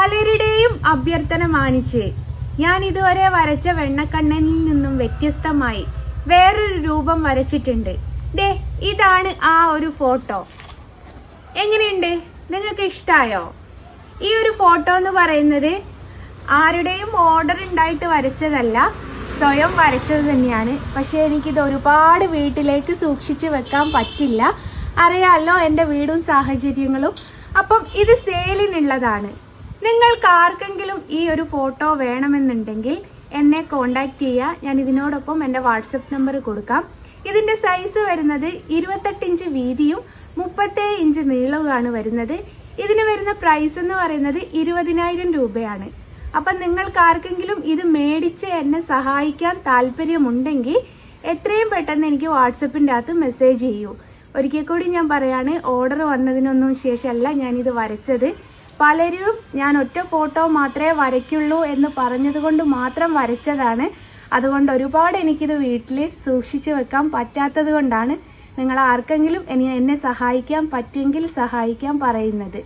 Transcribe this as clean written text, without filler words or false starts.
പലരുടെയും അഭ്യർത്ഥന മാനിച്ച് ഞാൻ ഇതുവരെ വരച്ച വെണ്ണക്കണ്ണനിൽ നിന്നും വ്യത്യസ്തമായി വേറൊരു രൂപം വരച്ചിട്ടുണ്ട്. ദേ ഇതാണ് ആ ഒരു ഫോട്ടോ. എങ്ങനെയുണ്ട്? നിങ്ങൾക്ക് ഇഷ്ടായോ? ഈ ഒരു ഫോട്ടോ എന്ന് പറയുന്നത് ആരുടെയും ഓർഡർ ഉണ്ടായിട്ട് വരച്ചതല്ല, സ്വയം വരച്ചത് തന്നെയാണ്. പക്ഷെ എനിക്കിത് ഒരുപാട് വീട്ടിലേക്ക് സൂക്ഷിച്ചു വെക്കാൻ പറ്റില്ല. അറിയാമല്ലോ എൻ്റെ വീടും സാഹചര്യങ്ങളും. അപ്പം ഇത് സെയിലിനുള്ളതാണ്. നിങ്ങൾക്ക് ആർക്കെങ്കിലും ഈ ഒരു ഫോട്ടോ വേണമെന്നുണ്ടെങ്കിൽ എന്നെ കോണ്ടാക്ട് ചെയ്യുക. ഞാൻ ഇതിനോടൊപ്പം എൻ്റെ വാട്സപ്പ് നമ്പർ കൊടുക്കാം. ഇതിൻ്റെ സൈസ് വരുന്നത് 28 ഇഞ്ച് വീതിയും 37 ഇഞ്ച് നീളവുമാണ് വരുന്നത്. ഇതിന് വരുന്ന പ്രൈസ് എന്ന് പറയുന്നത് 20,000 രൂപയാണ്. അപ്പം നിങ്ങൾക്ക് ആർക്കെങ്കിലും ഇത് മേടിച്ച് എന്നെ സഹായിക്കാൻ താല്പര്യമുണ്ടെങ്കിൽ എത്രയും പെട്ടെന്ന് എനിക്ക് വാട്സപ്പിൻ്റെ അകത്ത് മെസ്സേജ് ചെയ്യൂ. ഒരിക്കൽ കൂടി ഞാൻ പറയാണ്, ഓർഡർ വന്നതിനൊന്നും ശേഷമല്ല ഞാനിത് വരച്ചത്. പലരും ഞാൻ ഒറ്റ ഫോട്ടോ മാത്രമേ വരയ്ക്കുള്ളൂ എന്ന് പറഞ്ഞത് കൊണ്ട് മാത്രം വരച്ചതാണ്. അതുകൊണ്ട് ഒരുപാട് എനിക്കിത് വീട്ടിൽ സൂക്ഷിച്ചു വെക്കാൻ പറ്റാത്തത് കൊണ്ടാണ് നിങ്ങൾ ആർക്കെങ്കിലും എന്നെ സഹായിക്കാൻ പറ്റുമെങ്കിൽ സഹായിക്കാൻ പറയുന്നത്.